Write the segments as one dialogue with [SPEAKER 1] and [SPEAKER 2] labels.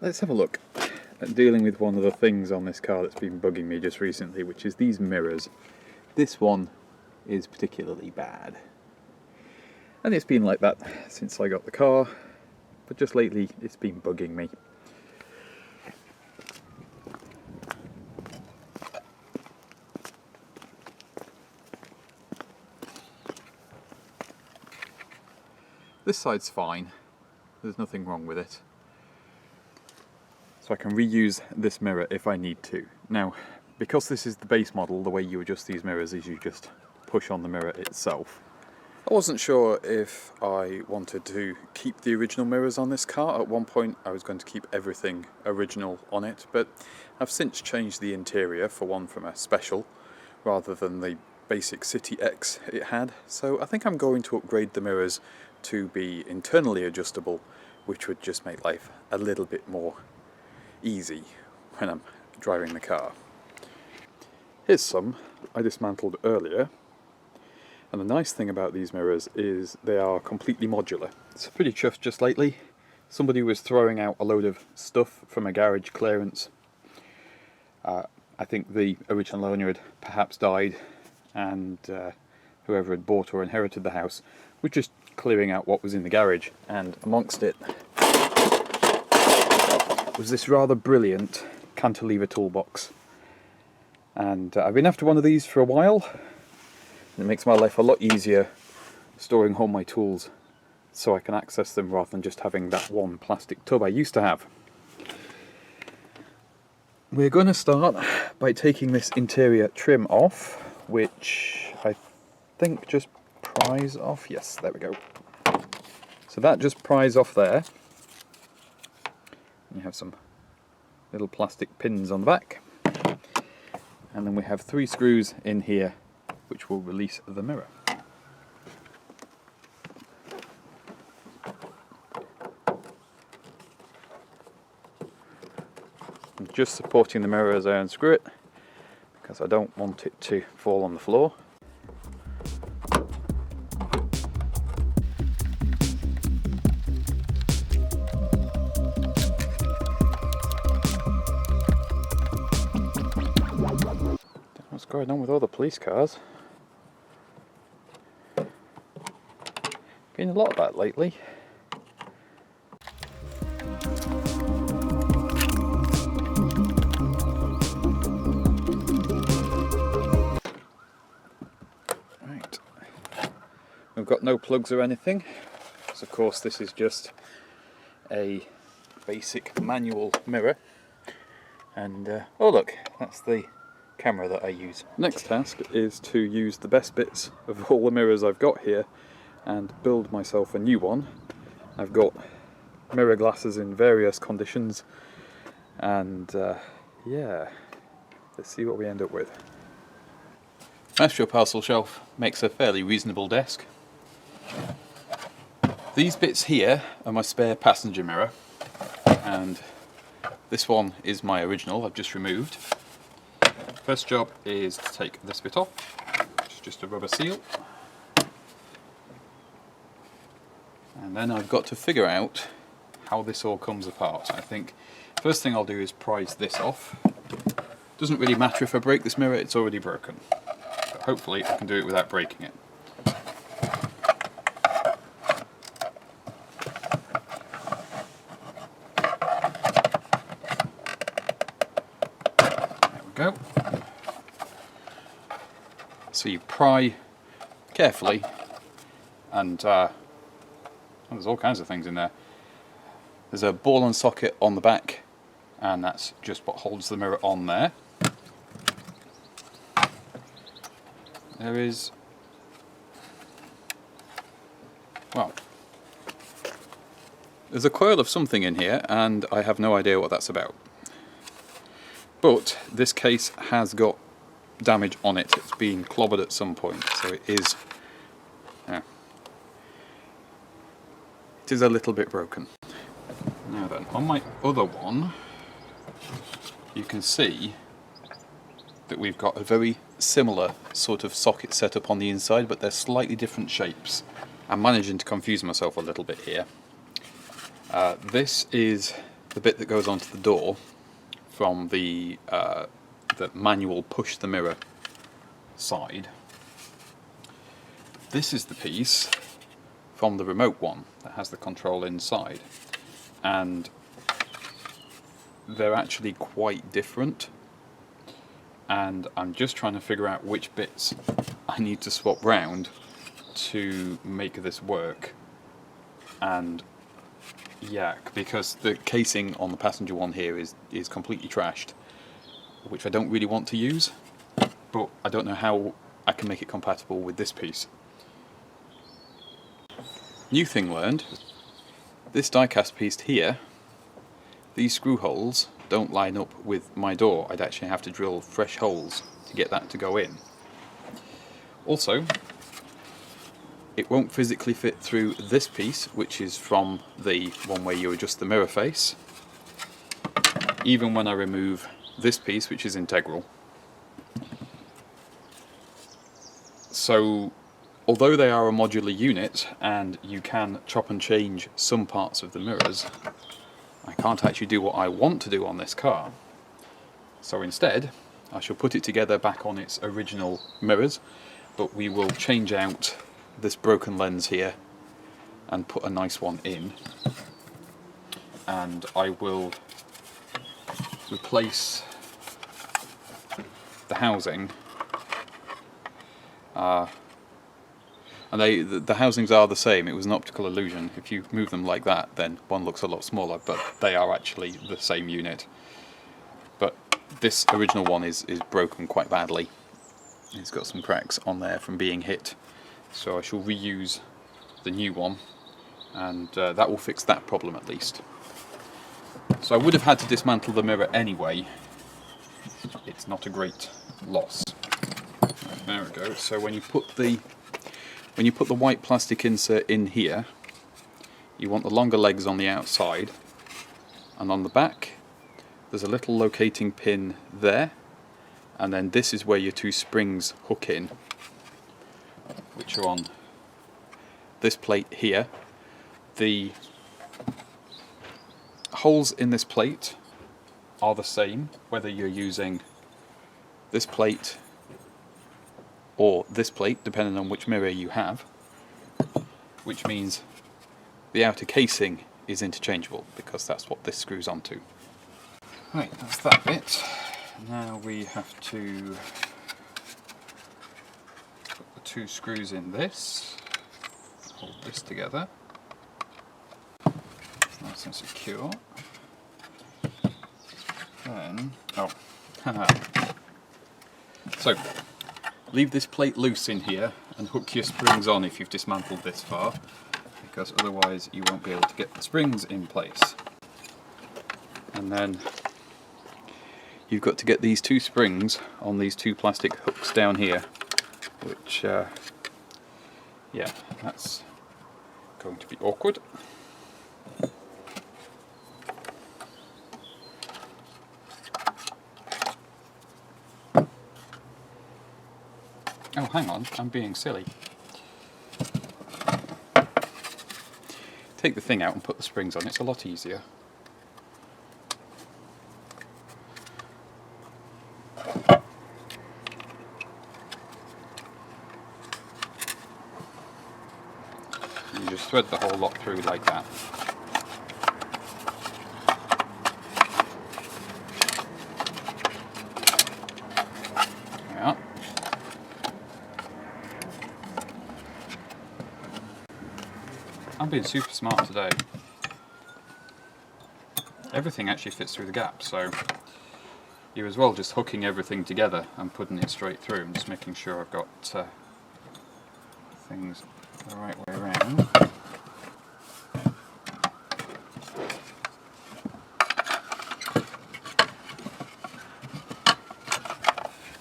[SPEAKER 1] Let's have a look at dealing with one of the things on this car that's been bugging me just recently, which is these mirrors. This one is particularly bad. And it's been like that since I got the car, but just lately it's been bugging me. This side's fine, there's nothing wrong with it. So I can reuse this mirror if I need to. Now, because this is the base model, the way you adjust these mirrors is you just push on the mirror itself. I wasn't sure if I wanted to keep the original mirrors on this car. At one point I was going to keep everything original on it, but I've since changed the interior for one from a special rather than the basic City X it had. So I think I'm going to upgrade the mirrors to be internally adjustable, which would just make life a little bit more easy when I'm driving the car. Here's some I dismantled earlier, and the nice thing about these mirrors is they are completely modular. It's pretty chuffed just lately. Somebody was throwing out a load of stuff from a garage clearance. I think the original owner had perhaps died, and whoever had bought or inherited the house was just clearing out what was in the garage, and amongst it was this rather brilliant cantilever toolbox. And I've been after one of these for a while. It makes my life a lot easier storing all my tools so I can access them rather than just having that one plastic tub I used to have. We're going to start by taking this interior trim off, which I think just pries off. Yes, there we go. So that just pries off there. You have some little plastic pins on the back, and then we have 3 screws in here which will release the mirror. I'm just supporting the mirror as I unscrew it because I don't want it to fall on the floor. What's going on with all the police cars? Getting a lot of that lately. Right. We've got no plugs or anything, so of course this is just a basic manual mirror. And oh look, that's the camera that I use. Next task is to use the best bits of all the mirrors I've got here and build myself a new one. I've got mirror glasses in various conditions, and yeah, let's see what we end up with. Maestro parcel shelf makes a fairly reasonable desk. These bits here are my spare passenger mirror, and this one is my original I've just removed. First job is to take this bit off, which is just a rubber seal. And then I've got to figure out how this all comes apart. I think first thing I'll do is prise this off. Doesn't really matter if I break this mirror, it's already broken. But hopefully I can do it without breaking it. There we go. So you pry carefully, and there's all kinds of things in there. There's a ball and socket on the back, and that's just what holds the mirror on there. There is, well, there's a coil of something in here, and I have no idea what that's about. But this case has got damage on it. It's been clobbered at some point, so it is a little bit broken. Now then, on my other one, you can see that we've got a very similar sort of socket setup on the inside, but they're slightly different shapes. I'm managing to confuse myself a little bit here. This is the bit that goes onto the door from the manual push the mirror side. This is the piece from the remote one that has the control inside, and they're actually quite different, and I'm just trying to figure out which bits I need to swap round to make this work. And yeah, because the casing on the passenger one here is completely trashed, which I don't really want to use, but I don't know how I can make it compatible with this piece. New thing learned, this die-cast piece here, these screw holes don't line up with my door. I'd actually have to drill fresh holes to get that to go in. Also, it won't physically fit through this piece, which is from the one where you adjust the mirror face, even when I remove this piece, which is integral. So, although they are a modular unit and you can chop and change some parts of the mirrors, I can't actually do what I want to do on this car. So instead, I shall put it together back on its original mirrors, but we will change out this broken lens here and put a nice one in, and I will replace the housing, and the housings are the same. It was an optical illusion. If you move them like that, then one looks a lot smaller, but they are actually the same unit. But this original one is broken quite badly. It's got some cracks on there from being hit. So I shall reuse the new one, and that will fix that problem at least. So I would have had to dismantle the mirror anyway. It's not a great loss. Right, there we go. So when you put the white plastic insert in here, you want the longer legs on the outside, and on the back there's a little locating pin there, and then this is where your two springs hook in, which are on this plate here. The holes in this plate are the same whether you're using this plate or this plate, depending on which mirror you have, which means the outer casing is interchangeable because that's what this screws onto. Right, that's that bit. Now we have to put the two screws in this, hold this together, it's nice and secure. Then, so leave this plate loose in here and hook your springs on if you've dismantled this far, because otherwise you won't be able to get the springs in place. And then you've got to get these two springs on these two plastic hooks down here, which, yeah, that's going to be awkward. Oh, hang on, I'm being silly. Take the thing out and put the springs on, it's a lot easier. You just thread the whole lot through like that. Yeah. I'm being super smart today. Everything actually fits through the gap, so you're as well just hooking everything together and putting it straight through. I'm just making sure I've got things the right way around.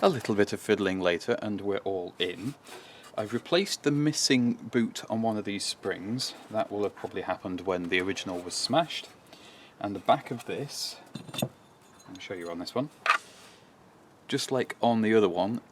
[SPEAKER 1] A little bit of fiddling later and we're all in. I've replaced the missing boot on one of these springs. That will have probably happened when the original was smashed. And the back of this, I'll show you on this one, just like on the other one,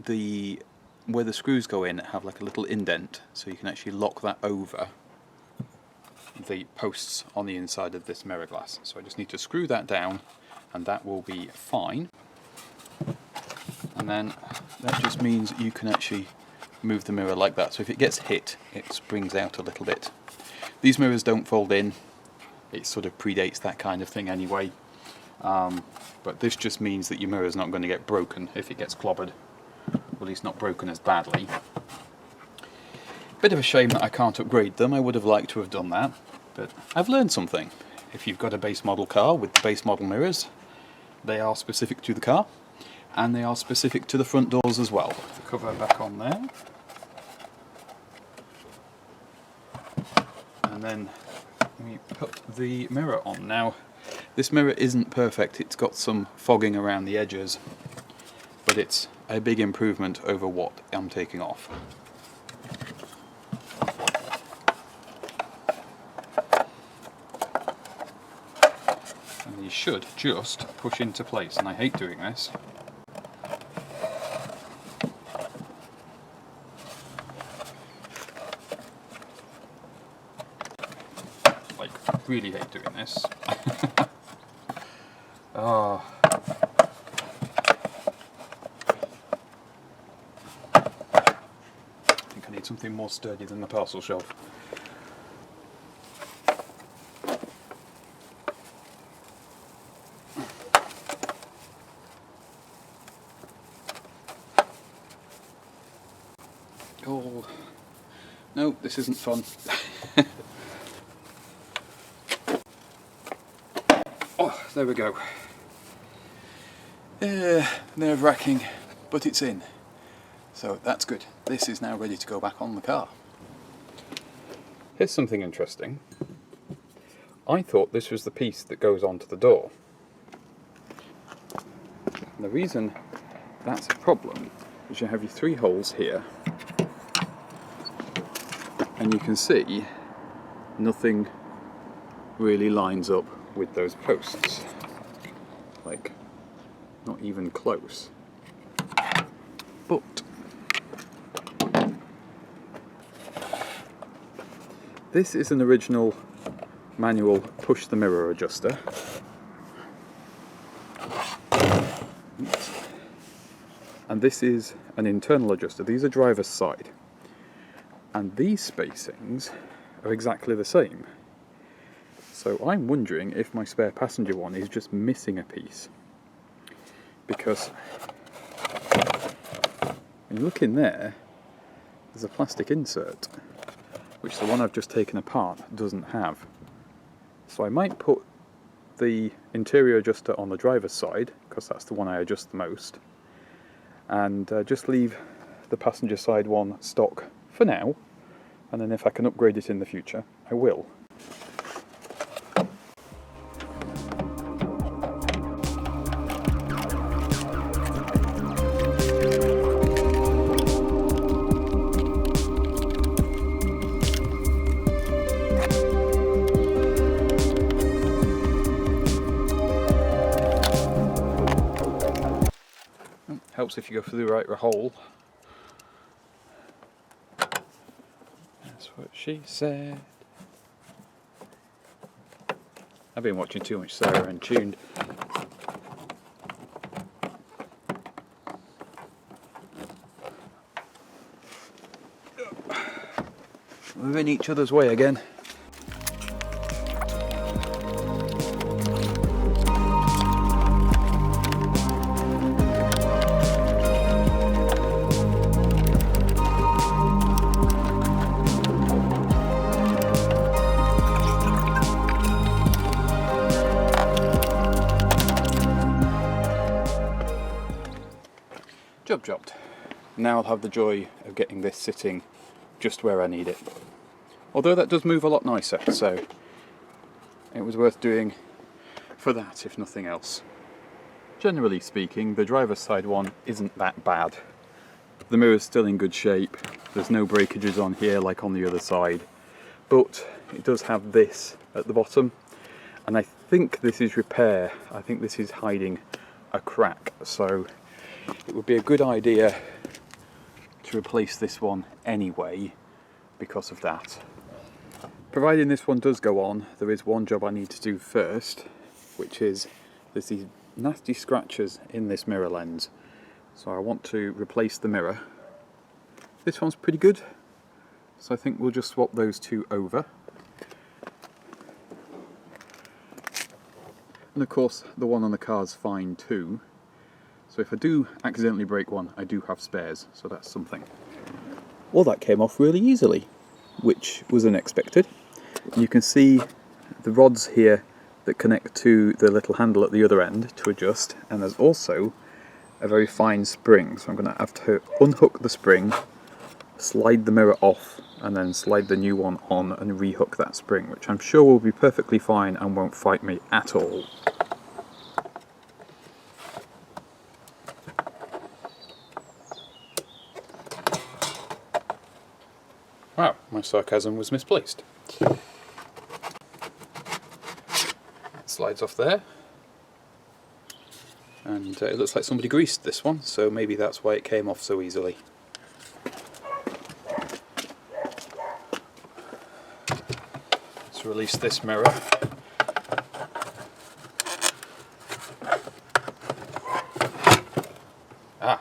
[SPEAKER 1] where the screws go in have like a little indent, so you can actually lock that over the posts on the inside of this mirror glass. So I just need to screw that down and that will be fine. And then that just means you can actually move the mirror like that. So if it gets hit, it springs out a little bit. These mirrors don't fold in. It sort of predates that kind of thing anyway. But this just means that your mirror is not going to get broken if it gets clobbered. Or at least not broken as badly. Bit of a shame that I can't upgrade them. I would have liked to have done that. But I've learned something. If you've got a base model car with the base model mirrors, they are specific to the car. And they are specific to the front doors as well. The cover back on there. And then we put the mirror on. Now, this mirror isn't perfect. It's got some fogging around the edges. But it's a big improvement over what I'm taking off. And these should just push into place. And I hate doing this. Really hate doing this. Oh. I think I need something more sturdy than the parcel shelf. Oh. No, this isn't fun. There we go. Nerve-wracking, but it's in. So that's good. This is now ready to go back on the car. Here's something interesting. I thought this was the piece that goes onto the door. And the reason that's a problem is you have your 3 holes here. And you can see nothing really lines up with those posts, like not even close. But this is an original manual push the mirror adjuster. And this is an internal adjuster. These are driver's side. And these spacings are exactly the same. So I'm wondering if my spare passenger one is just missing a piece. Because when you look in there, there's a plastic insert, which the one I've just taken apart doesn't have. So I might put the interior adjuster on the driver's side, because that's the one I adjust the most, and just leave the passenger side one stock for now, and then if I can upgrade it in the future, I will. Helps if you go through the right hole. That's what she said. I've been watching too much Sarah and Tuned. We're in each other's way again. Job jobbed. Now I'll have the joy of getting this sitting just where I need it. Although that does move a lot nicer, so it was worth doing for that, if nothing else. Generally speaking, the driver's side one isn't that bad. The mirror's still in good shape, there's no breakages on here like on the other side, but it does have this at the bottom, and I think this is repair. I think this is hiding a crack, so it would be a good idea to replace this one anyway because of that. Providing this one does go on, there is one job I need to do first, which is there's these nasty scratches in this mirror lens. So I want to replace the mirror. This one's pretty good, so I think we'll just swap those two over. And of course the one on the car's fine too. So if I do accidentally break one, I do have spares, so that's something. Well, that came off really easily, which was unexpected. You can see the rods here that connect to the little handle at the other end to adjust, and there's also a very fine spring, so I'm going to have to unhook the spring, slide the mirror off, and then slide the new one on and rehook that spring, which I'm sure will be perfectly fine and won't fight me at all. Wow, my sarcasm was misplaced. Slides off there, and it looks like somebody greased this one, so maybe that's why it came off so easily. Let's release this mirror.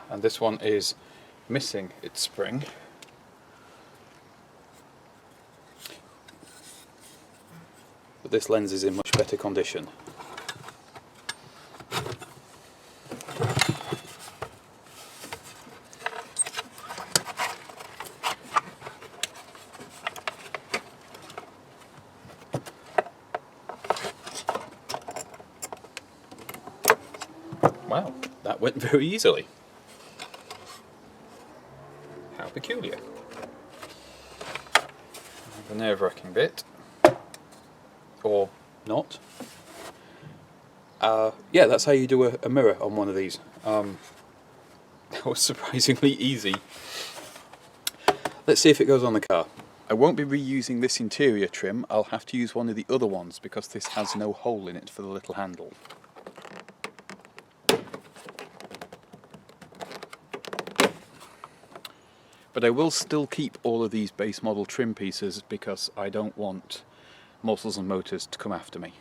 [SPEAKER 1] And this one is missing its spring. But this lens is in much better condition. Wow, that went very easily. How peculiar. The nerve-wracking bit. Or not. Yeah, that's how you do a mirror on one of these. That was surprisingly easy. Let's see if it goes on the car. I won't be reusing this interior trim, I'll have to use one of the other ones because this has no hole in it for the little handle. But I will still keep all of these base model trim pieces because I don't want Muscles and Motors to come after me.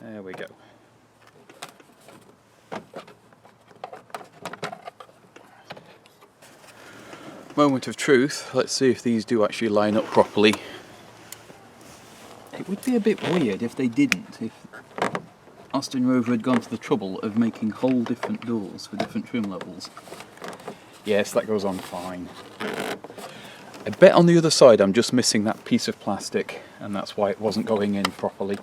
[SPEAKER 1] There we go. Moment of truth, let's see if these do actually line up properly. It would be a bit weird if they didn't, if Austin Rover had gone to the trouble of making whole different doors for different trim levels. Yes, that goes on fine. I bet on the other side I'm just missing that piece of plastic, and that's why it wasn't going in properly.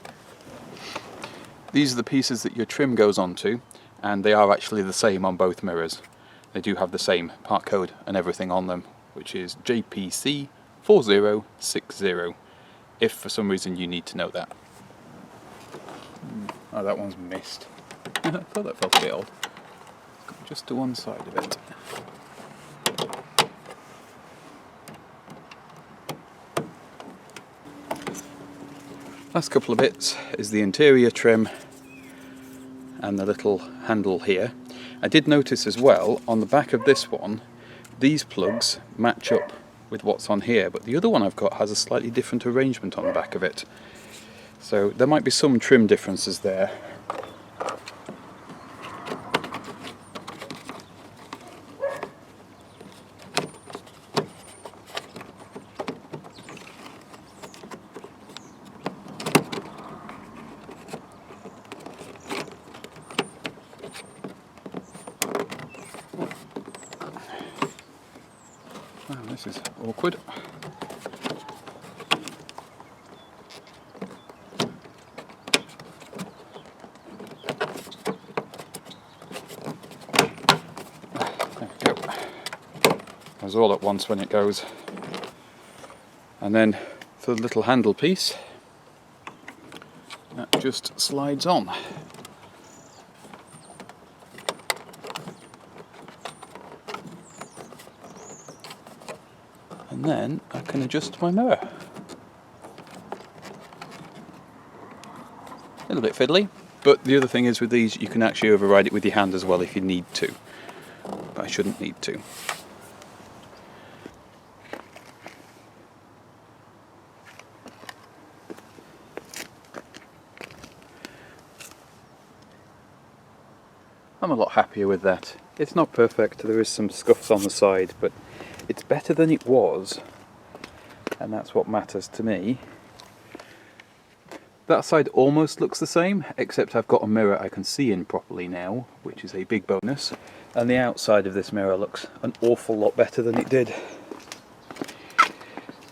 [SPEAKER 1] These are the pieces that your trim goes onto, and they are actually the same on both mirrors. They do have the same part code and everything on them, which is JPC 4060, if for some reason you need to know that. Oh, that one's missed. I thought that felt a bit odd. Just to one side of it. Last couple of bits is the interior trim and the little handle here. I did notice as well, on the back of this one, these plugs match up with what's on here, but the other one I've got has a slightly different arrangement on the back of it. So there might be some trim differences there. Wow, this is awkward. There we go. Goes all at once when it goes. And then for the little handle piece, that just slides on. And then I can adjust my mirror. A little bit fiddly, but the other thing is with these you can actually override it with your hand as well if you need to. But I shouldn't need to. I'm a lot happier with that. It's not perfect, there is some scuffs on the side, but it's better than it was, and that's what matters to me. That side almost looks the same, except I've got a mirror I can see in properly now, which is a big bonus. And the outside of this mirror looks an awful lot better than it did.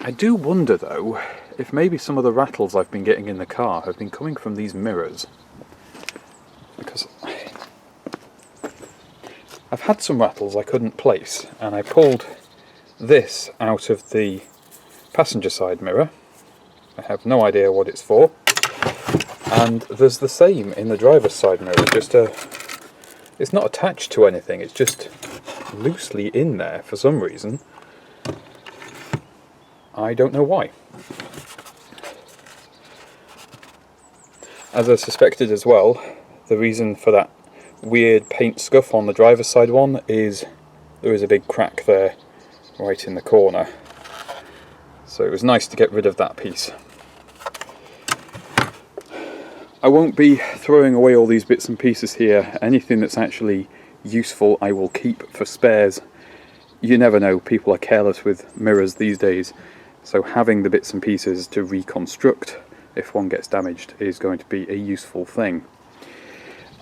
[SPEAKER 1] I do wonder though, if maybe some of the rattles I've been getting in the car have been coming from these mirrors. Because I've had some rattles I couldn't place, and I pulled this out of the passenger side mirror. I have no idea what it's for. And there's the same in the driver's side mirror, it's not attached to anything, it's just loosely in there for some reason. I don't know why. As I suspected as well, the reason for that weird paint scuff on the driver's side one is there is a big crack there right in the corner. So it was nice to get rid of that piece. I won't be throwing away all these bits and pieces here. Anything that's actually useful I will keep for spares. You never know, people are careless with mirrors these days, so having the bits and pieces to reconstruct if one gets damaged is going to be a useful thing.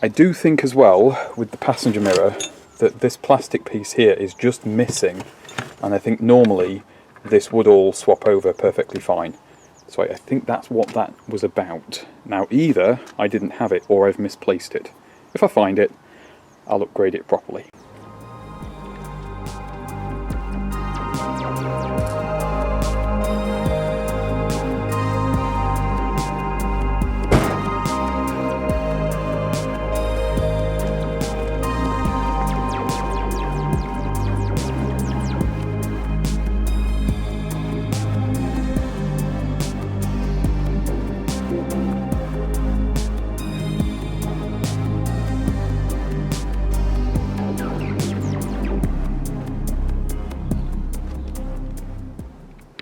[SPEAKER 1] I do think as well, with the passenger mirror, that this plastic piece here is just missing, and I think normally this would all swap over perfectly fine. So I think that's what that was about. Now either I didn't have it or I've misplaced it. If I find it, I'll upgrade it properly.